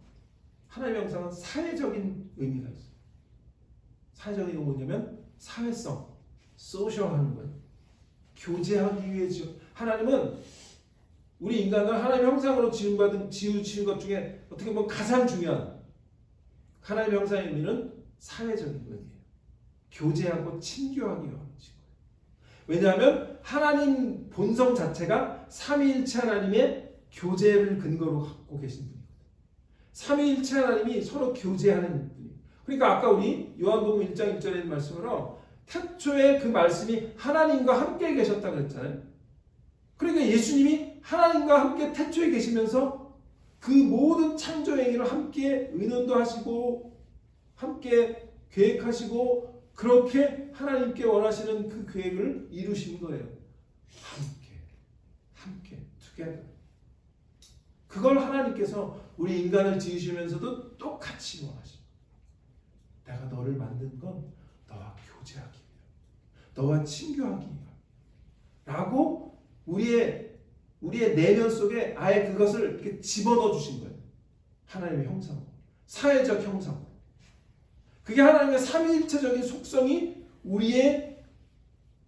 하나님의 형상은 사회적인 의미가 있어요. 사회적인 건 뭐냐면 사회성, 소셜 하는 거예요. 교제하기 위해서. 하나님은 우리 인간을 하나님의 형상으로 지으신 것 중에 어떻게 보면 가장 중요한 하나님의 형상의 의미는 사회적인 의미예요. 교제하고 친교하기 위한 거예요. 왜냐하면 하나님 본성 자체가 삼위일체 하나님의 교제를 근거로 갖고 계신 분이거든요. 삼위일체 하나님이 서로 교제하는 분이에요. 그러니까 아까 우리 요한복음 1장 1절에 있는 말씀으로 태초에 그 말씀이 하나님과 함께 계셨다고 그랬잖아요. 그러니까 예수님이 하나님과 함께 태초에 계시면서 그 모든 창조 행위를 함께 의논도 하시고 함께 계획하시고 그렇게 하나님께 원하시는 그 계획을 이루신 거예요. 함께, together. 그걸 하나님께서 우리 인간을 지으시면서도 똑같이 원하십니다. 내가 너를 만든 건 너와 교제하기 위해, 너와 친교하기 위해 라고 우리의 내면 속에 아예 그것을 이렇게 집어넣어 주신 거예요. 하나님의 형상, 사회적 형상. 그게 하나님의 삼위일체적인 속성이 우리의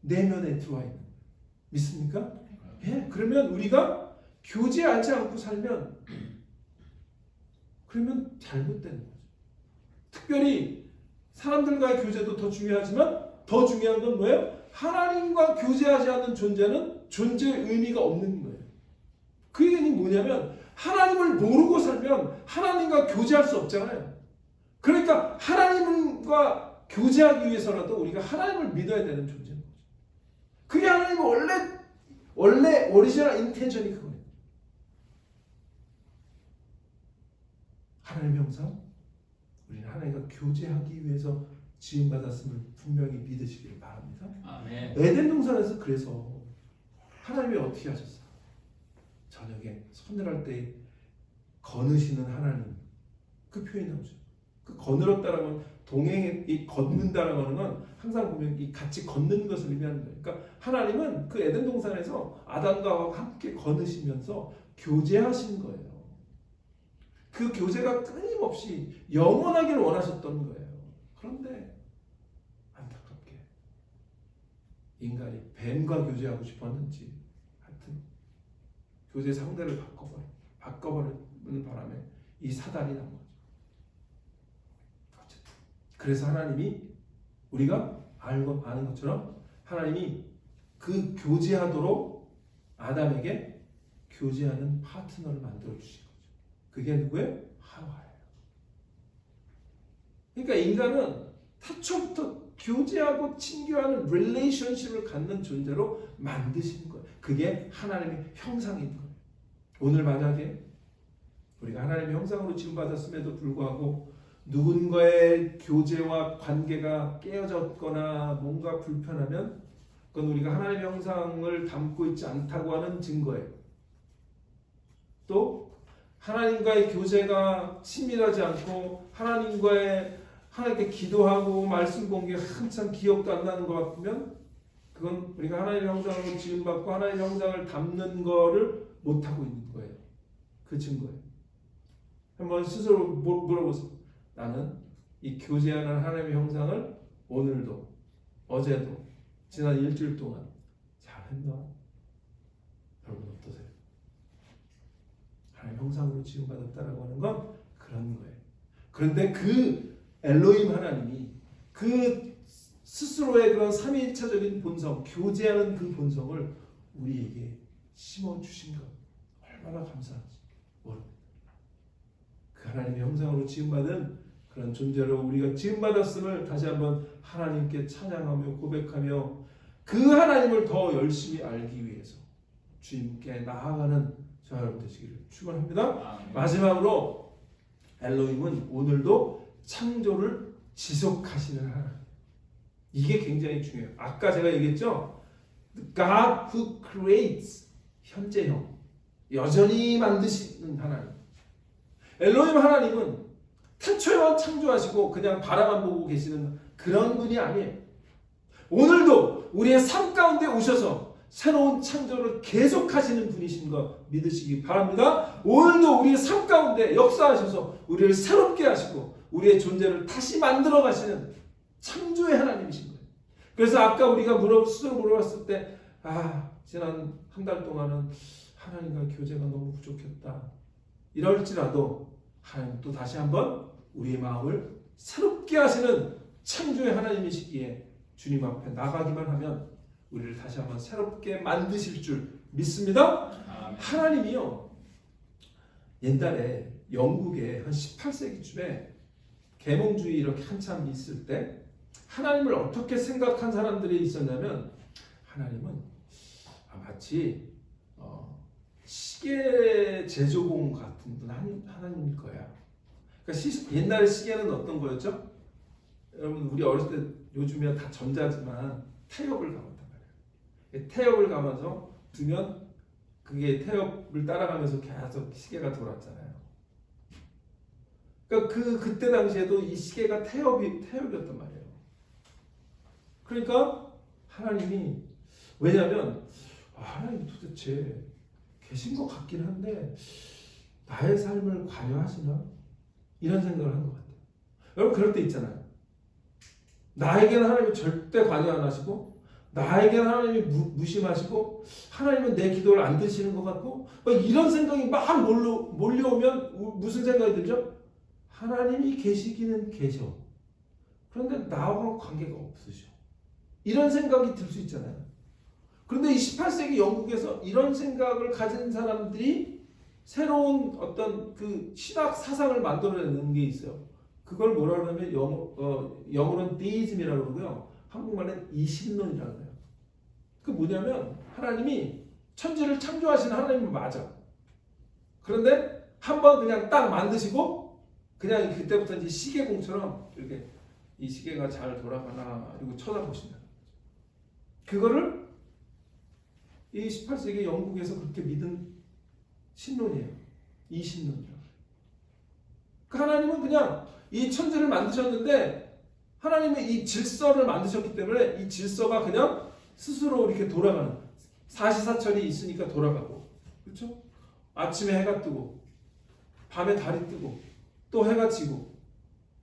내면에 들어와 있는 거예요. 믿습니까? 예. 그러면 우리가 교제하지 않고 살면 그러면 잘못되는 거죠. 특별히 사람들과의 교제도 더 중요하지만 더 중요한 건 뭐예요? 하나님과 교제하지 않는 존재는 존재의 의미가 없는 거예요. 그 얘기는 뭐냐면 하나님을 모르고 살면 하나님과 교제할 수 없잖아요. 그러니까 하나님과 교제하기 위해서라도 우리가 하나님을 믿어야 되는 존재인 거죠. 그게 하나님의 원래 오리지널 인텐션이 그거예요. 하나님의 형상, 우리는 하나님과 교제하기 위해서 지음받았음을 분명히 믿으시기를 바랍니다. 아멘. 에덴 동산에서 그래서 하나님이 어떻게 하셨어요? 저녁에 서늘할 때 거느시는 하나님, 그 표현이 나오죠. 그 거늘었다라는 건 이 걷는다라는 거는 항상 보면 이 같이 걷는 것을 의미하는 거예요. 그러니까 하나님은 그 에덴 동산에서 아담과 함께 거느시면서 교제하신 거예요. 그 교제가 끊임없이 영원하기를 원하셨던 거예요. 그런데 안타깝게 인간이 뱀과 교제하고 싶었는지 하여튼 교제 상대를 바꿔버리는 바람에 이 사단이 난 거죠. 어쨌든 그래서 하나님이 우리가 아는 것처럼 하나님이 그 교제하도록 아담에게 교제하는 파트너를 만들어 주신 거죠. 그게 누구예요? 하와예요. 그러니까 인간은 태초부터 교제하고 친교하는 릴레이션십을 갖는 존재로 만드신 거예요. 그게 하나님의 형상인 거예요. 오늘 만약에 우리가 하나님의 형상으로 지음받았음에도 불구하고 누군가의 교제와 관계가 깨어졌거나 뭔가 불편하면 그건 우리가 하나님의 형상을 담고 있지 않다고 하는 증거예요. 또 하나님과의 교제가 친밀하지 않고 하나님께 기도하고 말씀 공개 한참 기억도 안 나는 것 같으면 그건 우리가 하나님의 형상으로 지음받고 하나님의 형상을 담는 거를 못하고 있는 거예요. 그 증거예요. 한번 스스로 물어보세요. 나는 이 교제하는 하나님의 형상을 오늘도 어제도 지난 일주일 동안 잘했나? 여러분 어떠세요? 하나님의 형상으로 지음받았다라고 하는 건 그런 거예요. 그런데 그 엘로힘 하나님이 그 스스로의 그런 삼위일차적인 본성, 교제하는 그 본성을 우리에게 심어주신 것 얼마나 감사한지 모릅니다. 그 하나님의 형상으로 지음받은 그런 존재로 우리가 지음받았음을 다시 한번 하나님께 찬양하며 고백하며 그 하나님을 더 열심히 알기 위해서 주님께 나아가는 저 여러분 되시기를 축원합니다. 마지막으로 엘로힘은 오늘도 창조를 지속하시는 하나님. 이게 굉장히 중요해요. 아까 제가 얘기했죠. God who creates, 현재형, 여전히 만드시는 하나님. 엘로힘 하나님은 태초에만 창조하시고 그냥 바라만 보고 계시는 그런 분이 아니에요. 오늘도 우리의 삶 가운데 오셔서 새로운 창조를 계속하시는 분이신 거 믿으시기 바랍니다. 오늘도 우리의 삶 가운데 역사하셔서 우리를 새롭게 하시고 우리의 존재를 다시 만들어 가시는 창조의 하나님이신 거예요. 그래서 아까 우리가 스스로 물어봤을 때 지난 한 달 동안은 하나님과 교제가 너무 부족했다. 이럴지라도 하나님 또 다시 한번 우리의 마음을 새롭게 하시는 창조의 하나님이시기에 주님 앞에 나가기만 하면 우리를 다시 한번 새롭게 만드실 줄 믿습니다. 하나님이요. 옛날에 영국에 한 18세기쯤에 계몽주의 이렇게 한참 있을 때 하나님을 어떻게 생각한 사람들이 있었냐면 하나님은 마치 시계 제조공 같은 분 하나님일 거야. 그러니까 옛날에 시계는 어떤 거였죠? 여러분 우리 어렸을 때 요즘이야 다 전자지만 태엽을 감았단 말이에요. 태엽을 감아서 두면 그게 태엽을 따라가면서 계속 시계가 돌았잖아요. 그러니까 그때 당시에도 이 시계가 태엽이었단 말이에요. 그러니까 하나님이 왜냐하면 하나님 도대체 계신 것 같긴 한데 나의 삶을 관여하시나? 이런 생각을 한 것 같아요. 여러분 그럴 때 있잖아요. 나에게는 하나님이 절대 관여 안 하시고 나에게는 하나님이 무심하시고 하나님은 내 기도를 안 들으시는 것 같고 이런 생각이 막 몰려오면 무슨 생각이 들죠? 하나님이 계시기는 계셔. 그런데 나하고는 관계가 없으셔. 이런 생각이 들 수 있잖아요. 그런데 이 18세기 영국에서 이런 생각을 가진 사람들이 새로운 어떤 그 신학 사상을 만들어내는 게 있어요. 그걸 뭐라 그러냐면 영어로는 데이즘이라고 그러고요. 한국말은 이신론이라고 해요. 그 뭐냐면 하나님이 천지를 창조하신 하나님은 맞아. 그런데 한번 그냥 딱 만드시고 그냥 그때부터 이제 시계공처럼 이렇게 이 시계가 잘 돌아가나 이러고 쳐다보신다. 그거를 이 18세기 영국에서 그렇게 믿은 신론이에요. 이신론이라고. 하나님은 그냥 이 천지를 만드셨는데 하나님의 이 질서를 만드셨기 때문에 이 질서가 그냥 스스로 이렇게 돌아가는 사시사철이 있으니까 돌아가고 그렇죠? 아침에 해가 뜨고 밤에 달이 뜨고 또 해가 지고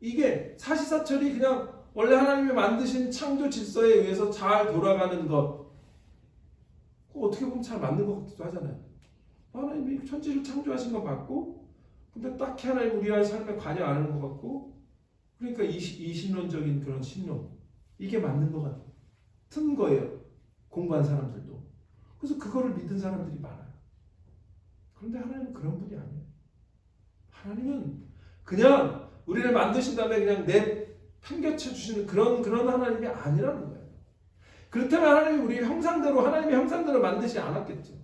이게 사시사철이 그냥 원래 하나님이 만드신 창조 질서에 의해서 잘 돌아가는 것, 어떻게 보면 잘 맞는 것 같기도 하잖아요. 하나님이 천지를 창조하신 거 맞고, 근데 딱히 하나님 우리의 삶에 관여 안 하는 것 같고, 그러니까 이신론적인 그런 신론, 이게 맞는 것 같은 거예요. 공부한 사람들도. 그래서 그거를 믿은 사람들이 많아요. 그런데 하나님은 그런 분이 아니에요. 하나님은 그냥 우리를 만드신 다음에 그냥 판겨쳐 주시는 그런 하나님이 아니라는 거예요. 그렇다면 하나님이 우리 형상대로, 하나님의 형상대로 만드시지 않았겠죠.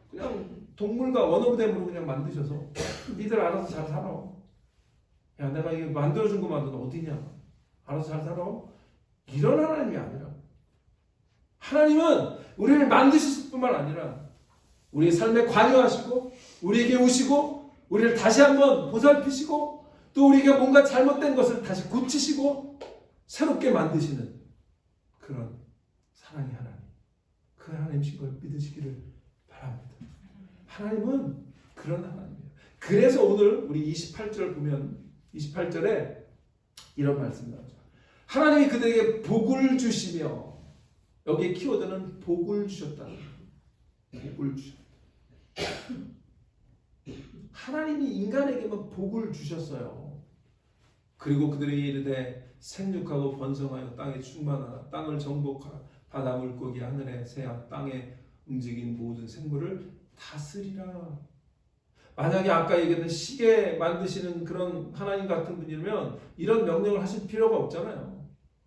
그냥 동물과 원어브댐으로 그냥 만드셔서 니들 알아서 잘 살아. 야, 내가 이거 만들어준 것만 넌 어디냐? 알아서 잘 살아. 이런 하나님이 아니라, 하나님은 우리를 만드실 뿐만 아니라 우리의 삶에 관여하시고 우리에게 오시고 우리를 다시 한번 보살피시고 또 우리가 뭔가 잘못된 것을 다시 고치시고 새롭게 만드시는 그런 사랑의 하나님, 그 하나님이신 걸 믿으시기를 바랍니다. 하나님은 그런 하나님이에요. 그래서 오늘 우리 28절 보면 28절에 이런 말씀이 나오죠. 하나님이 그들에게 복을 주시며, 여기에 키워드는 복을 주셨다는 거예요. 복을 주셨다. 하나님이 인간에게만 복을 주셨어요. 그리고 그들이 이르되 생육하고 번성하여 땅에 충만하라. 땅을 정복하라. 바다 물고기 하늘의 새야 땅에 움직이는 모든 생물을 다스리라. 만약에 아까 얘기했던 시계 만드시는 그런 하나님 같은 분이면 이런 명령을 하실 필요가 없잖아요.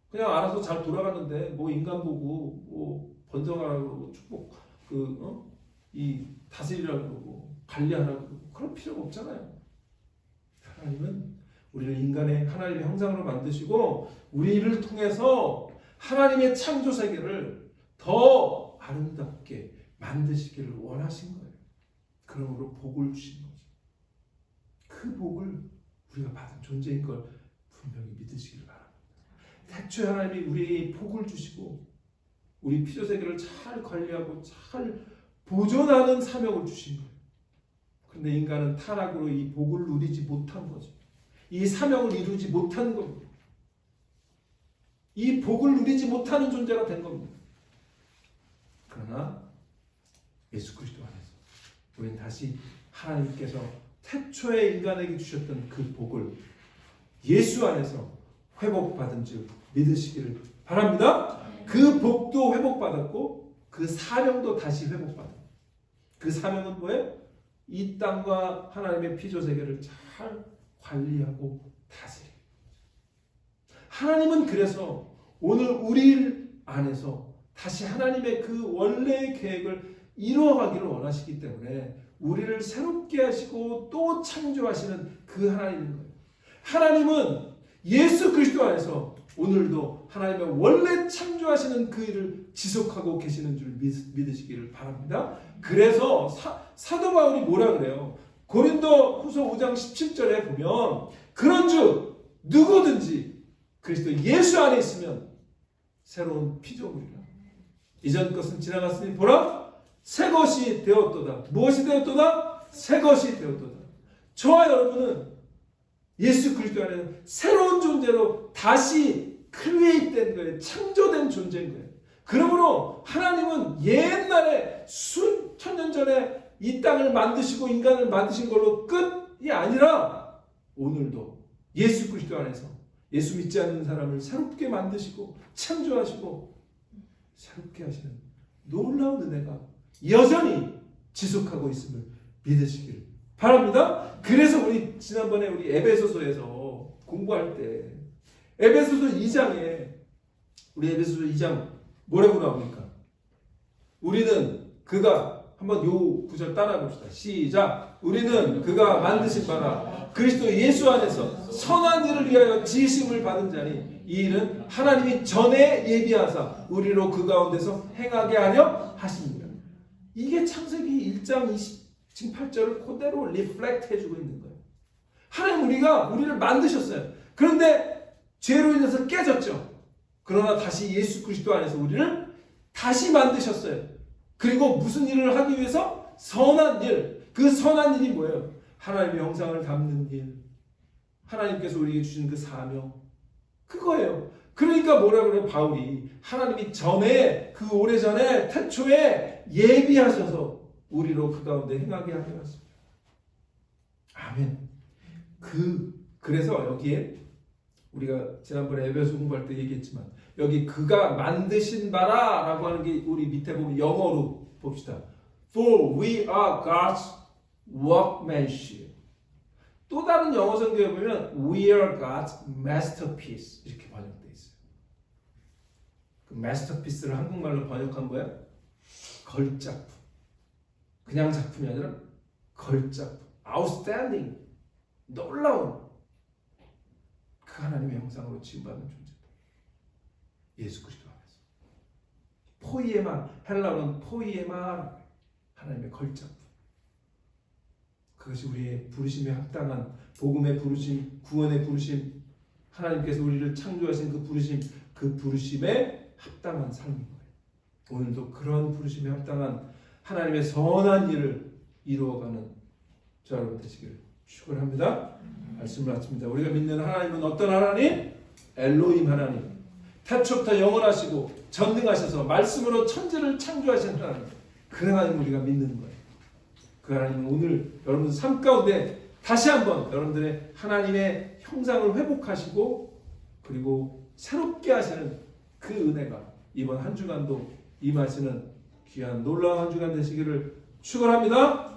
그냥 알아서 잘 돌아가는데 뭐 인간 보고 뭐 번성하라고 그러고 축복 이 다스리라고 그러고 관리하라고 그러고 그럴 필요가 없잖아요. 하나님은 우리를 인간의 하나님의 형상으로 만드시고 우리를 통해서 하나님의 창조 세계를 더 아름답게 만드시기를 원하신 거예요. 그러므로 복을 주신 거죠. 그 복을 우리가 받은 존재인 걸 분명히 믿으시기를 바랍니다. 태초에 하나님이 우리에게 복을 주시고 우리 피조세계를 잘 관리하고 잘 보존하는 사명을 주신 거예요. 그런데 인간은 타락으로 이 복을 누리지 못한 거죠. 이 사명을 이루지 못한 겁니다. 이 복을 누리지 못하는 존재가 된 겁니다. 그러나 예수 그리스도 안에서 우리는 다시 하나님께서 태초에 인간에게 주셨던 그 복을 예수 안에서 회복받은 줄 믿으시기를 바랍니다. 그 복도 회복받았고 그 사명도 다시 회복받았고, 그 사명은 뭐예요? 이 땅과 하나님의 피조세계를 잘 관리하고 다스리는 거죠. 하나님은 그래서 오늘 우리 안에서 다시 하나님의 그 원래의 계획을 이루어가기를 원하시기 때문에 우리를 새롭게 하시고 또 창조하시는 그 하나님인 거예요. 하나님은 예수 그리스도 안에서 오늘도 하나님의 원래 창조하시는 그 일을 지속하고 계시는 줄 믿으시기를 바랍니다. 그래서 사도 바울이 뭐라 그래요? 고린도 후서 5장 17절에 보면 그런즉 누구든지 그리스도 예수 안에 있으면 새로운 피조물이라. 이전 것은 지나갔으니 보라 새 것이 되었도다. 무엇이 되었도다? 새 것이 되었도다. 저와 여러분은 예수 그리스도 안에 새로운 존재로 다시 크리에이트된 거예요. 창조된 존재인 거예요. 그러므로 하나님은 옛날에 수천 년 전에 이 땅을 만드시고 인간을 만드신 걸로 끝이 아니라 오늘도 예수 그리스도 안에서 예수 믿지 않는 사람을 새롭게 만드시고 창조하시고 새롭게 하시는 놀라운 은혜가 여전히 지속하고 있음을 믿으시길 바랍니다. 그래서 우리 지난번에 우리 에베소서에서 공부할 때 에베소서 2장에 우리 에베소서 2장 뭐라고 나옵니까? 우리는 그가 한번 요 구절 따라 봅시다. 시작. 우리는 그가 만드신 바라 그리스도 예수 안에서 선한 일을 위하여 지으심을 받은 자니 이 일은 하나님이 전에 예비하사 우리로 그 가운데서 행하게 하려 하십니다. 이게 창세기 1장 28절을 그대로 리플렉트 해주고 있는 거예요. 하나님 우리를 만드셨어요. 그런데 죄로 인해서 깨졌죠. 그러나 다시 예수 그리스도 안에서 우리를 다시 만드셨어요. 그리고 무슨 일을 하기 위해서? 선한 일. 그 선한 일이 뭐예요? 하나님의 형상을 담는 일. 하나님께서 우리에게 주신 그 사명. 그거예요. 그러니까 뭐라 그래요? 바울이 하나님이 전에 그 오래전에 태초에 예비하셔서 우리로 그 가운데 행하게 하셨습니다. 아멘. 그래서 여기에 우리가 지난번에 에베소 공부할 때 얘기했지만 여기 그가 만드신 바라라고 하는 게 우리 밑에 보면 영어로 봅시다. For we are God's workmanship. 또 다른 영어 성경에 보면 We are God's masterpiece 이렇게 번역되어 있어요. 그 masterpiece를 한국말로 번역한 거야? 걸작품. 그냥 작품이 아니라 걸작품. outstanding. 놀라운 그 하나님의 형상으로 지음받는 존재다. 예수 그리스도 안에서. 포이에마, 헬라어는 포이에마, 하나님의 걸작품. 그것이 우리의 부르심에 합당한 복음의 부르심, 구원의 부르심, 하나님께서 우리를 창조하신 그 부르심, 그 부르심에 합당한 삶인 거예요. 오늘도 그런 부르심에 합당한 하나님의 선한 일을 이루어가는 저 여러분 되시기를 축원합니다. 말씀을 마칩니다. 우리가 믿는 하나님은 어떤 하나님? 엘로힘 하나님. 태초부터 영원하시고 전능하셔서 말씀으로 천지를 창조하신 하나님. 그 하나님을 우리가 믿는 거예요. 그 하나님은 오늘 여러분들 삶 가운데 다시 한번 여러분들의 하나님의 형상을 회복하시고 그리고 새롭게 하시는 그 은혜가 이번 한 주간도 임하시는 귀한 놀라운 한 주간 되시기를 축원합니다.